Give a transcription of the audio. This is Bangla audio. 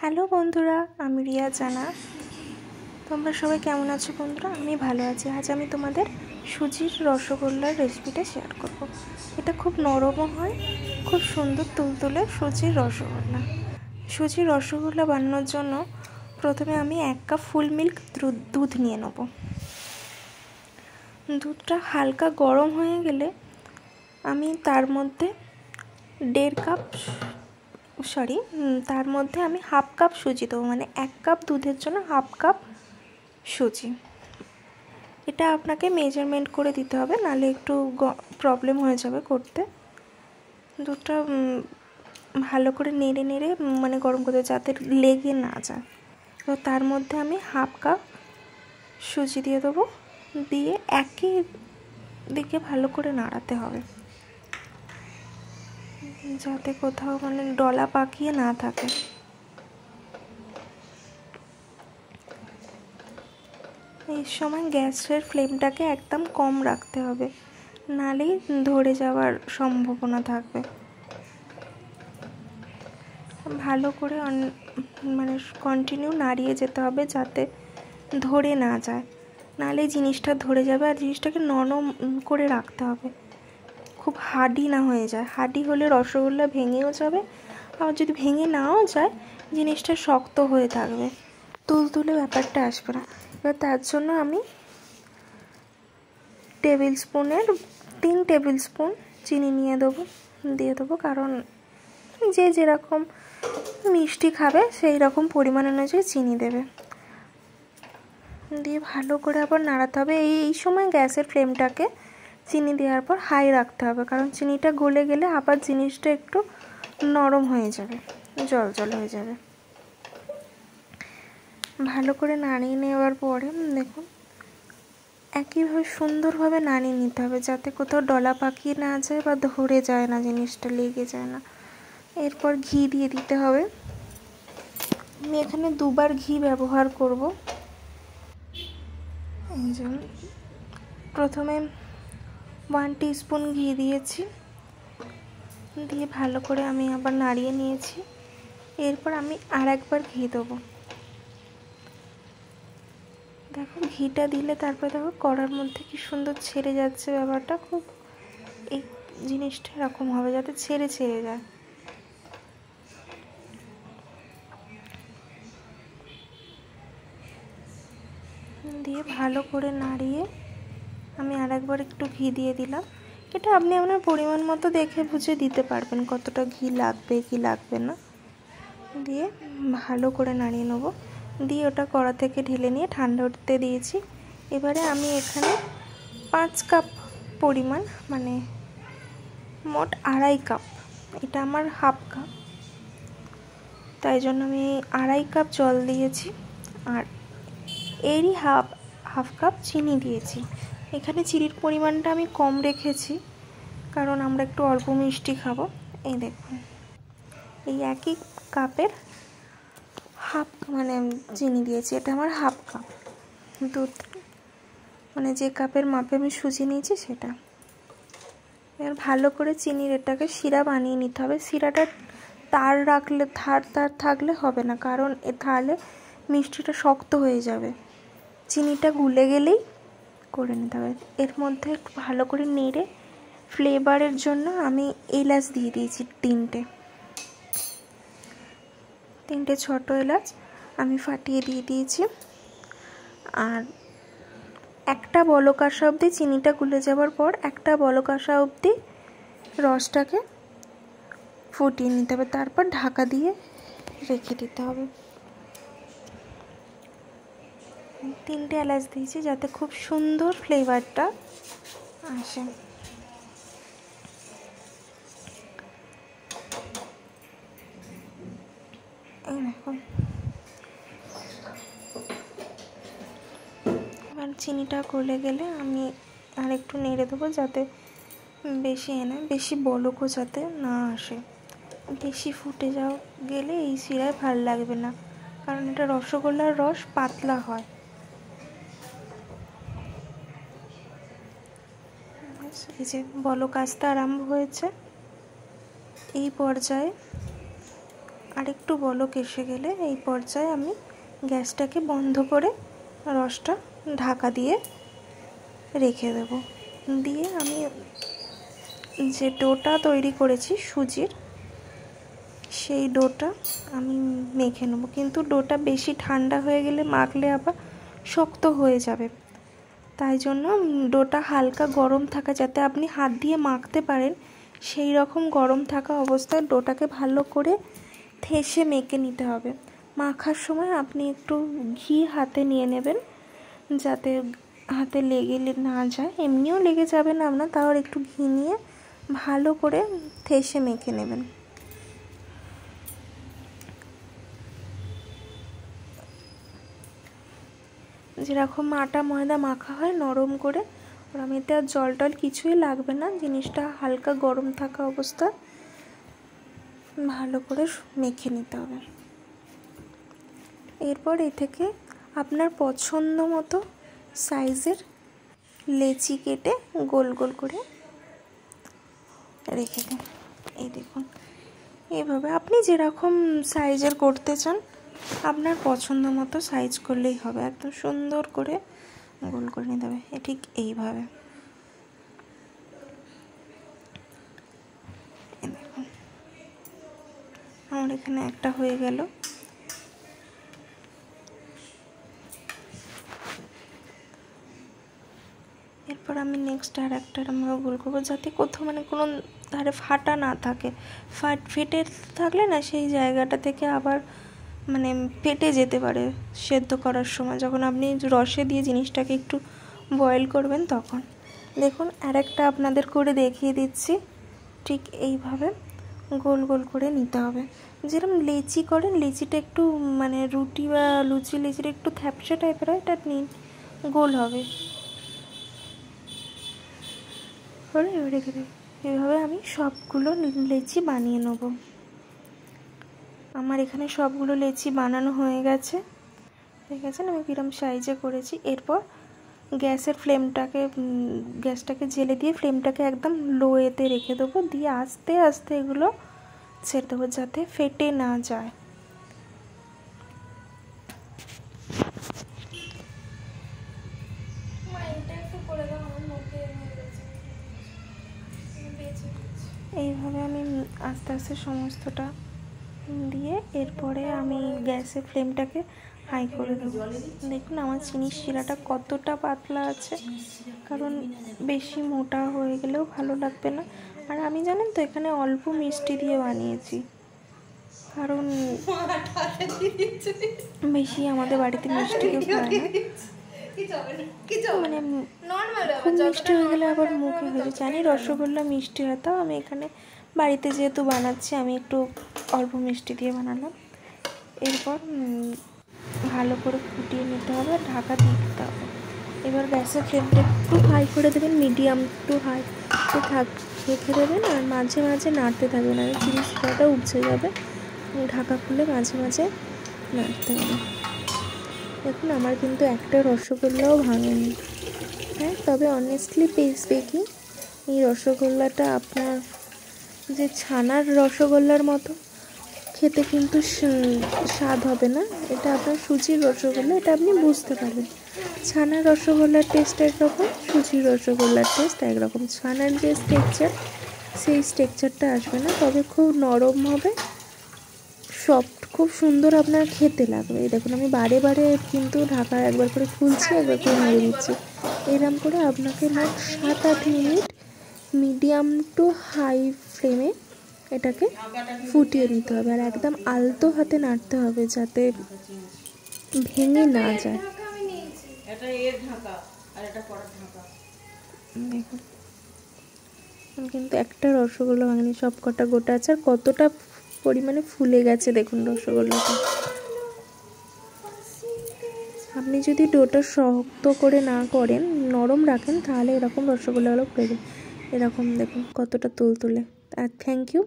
হ্যালো বন্ধুরা, আমি রিয়া জানা। তোমরা সবাই কেমন আছো বন্ধুরা? আমি ভালো আছি। আজ আমি তোমাদের সুজির রসগোল্লার রেসিপিটা শেয়ার করব। এটা খুব নরমও হয়, খুব সুন্দর তুলতুলে সুজির রসগোল্লা। সুজির রসগোল্লা বানানোর জন্য প্রথমে আমি 1 কাপ ফুল মিল্ক দুধ নিয়ে নেব। দুধটা হালকা গরম হয়ে গেলে আমি তার মধ্যে তার মধ্যে আমি 1/2 কাপ সুজি দেবো, মানে 1 কাপ দুধের জন্য 1/2 কাপ সুজি। এটা আপনাকে মেজারমেন্ট করে দিতে হবে, নাহলে একটু প্রবলেম হয়ে যাবে করতে। দুধটা ভালো করে নেড়ে নেড়ে মানে গরম করতে, যাতে লেগে না যায়। তো তার মধ্যে আমি 1/2 কাপ সুজি দিয়ে দেবো, দিয়ে একই দিকে ভালো করে নাড়াতে হবে, যাতে কোথাও মানে ডলা পাকিয়ে না থাকে। এই সময় গ্যাসের ফ্লেমটাকে একদম কম রাখতে হবে, নাহলে ধরে যাওয়ার সম্ভাবনা থাকবে। ভালো করে মানে কন্টিনিউ নাড়িয়ে যেতে হবে, যাতে ধরে না যায়, নাহলে জিনিসটা ধরে যাবে। আর জিনিসটাকে নরম করে রাখতে হবে, খুব হার্ডি না হয়ে যায়। হার্ডি হলে রসগোল্লা ভেঙেও যাবে, আর যদি ভেঙে নাও যায় জিনিসটা শক্ত হয়ে থাকবে, তুলতুলে ব্যাপারটা আসবে না। এবার তার জন্য আমি 3 টেবিল স্পুন চিনি দিয়ে দেবো, কারণ যে যেরকম মিষ্টি খাবে সেই রকম পরিমাণ অনুযায়ী চিনি দেবে। দিয়ে ভালো করে আবার নাড়াতে হবে। এই সময় গ্যাসের ফ্লেমটাকে চিনি দেওয়ার পর হাই রাখতে হবে, কারণ চিনিটা গলে গেলে আবার জিনিসটা একটু নরম হয়ে যাবে, জল হয়ে যাবে। ভালো করে নাড়িয়ে নেওয়ার পরে দেখুন একইভাবে সুন্দরভাবে নাড়িয়ে নিতে হবে, যাতে কোথাও ডলা পাকিয়ে না যায় বা ধরে যায় না, জিনিসটা লেগে যায় না। এরপর ঘি দিয়ে দিতে হবে। আমি এখানে 2 বার ঘি ব্যবহার করব। এই জন্য প্রথমে 1 টিস্পুন ঘি দিয়েছি, দিয়ে ভালো করে আমি আবার নাড়িয়ে নিয়েছি। এরপর আমি আরেকবার ঘি দেবো। দেখো ঘিটা দিলে তারপরে দেখো কড়ার মধ্যে কি সুন্দর ছেড়ে যাচ্ছে। ব্যাপারটা খুব এই জিনিসটা এরকম হবে, যাতে ছেড়ে যায়। দিয়ে ভালো করে নাড়িয়ে আমি আরেকবার একটু ঘি দিয়ে দিলাম। এটা আপনি আপনার পরিমাণ মতো দেখে বুঝে দিতে পারবেন কতটা ঘি লাগবে কি লাগবে না। দিয়ে ভালো করে নাড়িয়ে নেব। দিয়ে ওটা কড়া থেকে ঢেলে নিয়ে ঠান্ডা হতে দিয়েছি। এবারে আমি এখানে 5 কাপ পরিমাণ, মানে মোট 2.5 কাপ, এটা আমার 1/2 কাপ, তাই জন্য আমি 2.5 কাপ জল দিয়েছি, আর এরই হাফ কাপ চিনি দিয়েছি। এখানে চিনির পরিমাণটা আমি কম রেখেছি, কারণ আমরা একটু অল্প মিষ্টি খাবো। এই দেখুন এই একই কাপের হাফ মানে চিনি দিয়েছি, এটা আমার 1/2 কাপ দুধ, মানে যে কাপের মাপে আমি সুজি নিয়েছি সেটা। এবার ভালো করে চিনির এটাকে শিরা বানিয়ে নিতে হবে। শিরাটা তার থাকলে হবে না, কারণ তাহলে মিষ্টিটা শক্ত হয়ে যাবে। চিনিটা গুলে গেলেই করে নিতে হবে। এর মধ্যে একটু ভালো করে নেড়ে ফ্লেভারের জন্য আমি এলাচ দিয়ে দিয়েছি 3টে ছোট এলাচ আমি ফাটিয়ে দিয়ে দিয়েছি। আর একটা বলক আসা অবধি, চিনিটা গুলে যাওয়ার পর একটা বলক আসা অবধি রসটাকে ফুটিয়ে নিতে হবে, তারপর ঢাকা দিয়ে রেখে দিতে হবে। 3টে এলাচ দিয়েছি যাতে খুব সুন্দর ফ্লেভারটা আসে। এই দেখুন এবার চিনিটা গলে গেলে আমি আর একটু নেড়ে দেবো, যাতে বেশি বলকও যাতে না আসে। বেশি ফুটে গেলে এই শিরায় ভালো লাগবে না, কারণ এটা রসগোল্লার রস পাতলা হয়। এই যে বলক আসতে আরম্ভ হয়েছে, এই পর্যায়ে আরেকটু বলক এসে গেলে এই পর্যায়ে আমি গ্যাসটাকে বন্ধ করে রসটা ঢাকা দিয়ে রেখে দেব। দিয়ে আমি যে ডোটা তৈরি করেছি সুজির, সেই ডোটা আমি মেখে নেব। কিন্তু ডোটা বেশি ঠান্ডা হয়ে গেলে মাখলে আবার শক্ত হয়ে যাবে। তাই জন্য ডোটা হালকা গরম থাকা, যাতে আপনি হাত দিয়ে মাখতে পারেন সেই রকম গরম থাকা অবস্থায় ডোটাকে ভালো করে ঠেসে মেখে নিতে হবে। মাখার সময় আপনি একটু ঘি হাতে নিয়ে নেবেন, যাতে হাতে লেগে না যায়। এমনিও লেগে যাবে না আপনার, তাও একটু ঘি নিয়ে ভালো করে ঠেসে মেখে নেবেন। যেরকম আটা ময়দা মাখা হয় নরম করে, ওরকম এতে আর জল টল কিছুই লাগবে না। জিনিসটা হালকা গরম থাকা অবস্থা ভালো করে মেখে নিতে হবে। এরপর এ থেকে আপনার পছন্দ মতো সাইজের লেচি কেটে গোল গোল করে রেখে দিন। এই দেখুন, এইভাবে আপনি যেরকম সাইজের করতে চান আপনার পছন্দ মতো সাইজ করলেই হবে। একদম সুন্দর করে গোল করে নিতে হবে, ঠিক এইভাবে। দেখুন আমার এখানে একটা হয়ে গেল। এরপর আমি নেক্সট আর একটা আমরা গোল করবো, যাতে কোথাও মানে কোনো ধারে ফাটা না থাকে। ফেটে থাকলে না সেই জায়গাটা থেকে আবার মানে ফেটে যেতে পারে সেদ্ধ করার সময়, যখন আপনি রসে দিয়ে জিনিসটাকে একটু বয়েল করবেন তখন। দেখুন আরেকটা আপনাদের করে দেখিয়ে দিচ্ছি। ঠিক এইভাবে গোল গোল করে নিতে হবে। যেরকম লেচি করেন, লেচিটা একটু মানে রুটি বা লুচি লেচিটা একটু থ্যাপসা টাইপের হয়, এটা নিন গোল হবে। রেখে দেব। এইভাবে আমি সবগুলো লেচি বানিয়ে নেব। আমার এখানে সবগুলো লেচি বানানো হয়ে গেছে, দেখেছেন আমি কিরম সাইজে করেছি। এরপর গ্যাসটাকে জেলে দিয়ে ফ্লেমটাকে একদম লোয়েতে রেখে দেবো। দিয়ে আস্তে আস্তে এগুলো ছেড়ে দেবো, যাতে ফেটে না যায়। এইভাবে আমি আস্তে আস্তে সমস্তটা দিয়ে এরপরে আমি গ্যাসের ফ্লেমটাকে হাই করে দেবো। দেখুন আমার চিনির শিরাটা কতটা পাতলা আছে, কারণ বেশি মোটা হয়ে গেলেও ভালো লাগবে না। আর আমি জানেন তো এখানে অল্প মিষ্টি দিয়ে বানিয়েছি, কারণ বেশি আমাদের বাড়িতে মিষ্টি কেউ খায় না, মানে খুব মিষ্টি হয়ে গেলে আবার মুখে হয়ে জানি রসগোল্লা মিষ্টি হয়। তাও আমি এখানে বাড়িতে যেহেতু বানাচ্ছি আমি একটু অল্প মিষ্টি দিয়ে বানালাম। এরপর ভালো করে ফুটিয়ে নিতে হবে, ঢাকা দিয়ে দিতে হবে। এবার গ্যাসের ফ্লেমটা একটু হাই করে দেবেন, মিডিয়াম টু হাই রেখে দেবেন, আর মাঝে মাঝে নাড়তে থাকবেন, আর চিনি শিরাটা উপচে যাবে। ঢাকা খুলে মাঝে মাঝে নাড়তে হবে। দেখুন আমার কিন্তু একটা রসগোল্লাও ভাঙেনি। হ্যাঁ, তবে অনেস্টলি স্পিকিং এই রসগোল্লাটা আপনার যে ছানার রসগোল্লার মতো খেতে কিন্তু স্বাদ হবে না। এটা আপনার সুজির রসগোল্লা, এটা আপনি বুঝতে পারবেন। ছানার রসগোল্লার টেস্ট একরকম, সুজির রসগোল্লার টেস্ট একরকম। ছানার যে স্ট্রাকচার সেই স্ট্রাকচারটা আসবে না, তবে খুব নরম হবে, সফট, খুব সুন্দর আপনার খেতে লাগবে। এই দেখুন আমি বারে বারে কিন্তু ঢাকা একবার করে খুলছি, একবার করে নেড়ে দিচ্ছি। এরকম করে আপনাকে মোট 7-8 মিনিট মিডিয়াম টু হাই ফ্লেমে এটাকে ফুটিয়ে নিতে হবে, আর একদম আলতো হাতে নাড়তে হবে যাতে ভেঙে না যায়। দেখুন কিন্তু একটা রসগোল্লা ভাঙেনি, সব কটা গোটা আছে। আর কতটা পরিমাণে ফুলে গেছে দেখুন রসগোল্লাটা। আপনি যদি ডোটা শক্ত করে না করেন, নরম রাখেন, তাহলে এরকম রসগোল্লাগুলো ফুলে যাবে। এরকম দেখুন কতটা তুলতুলে। আর থ্যাংক ইউ।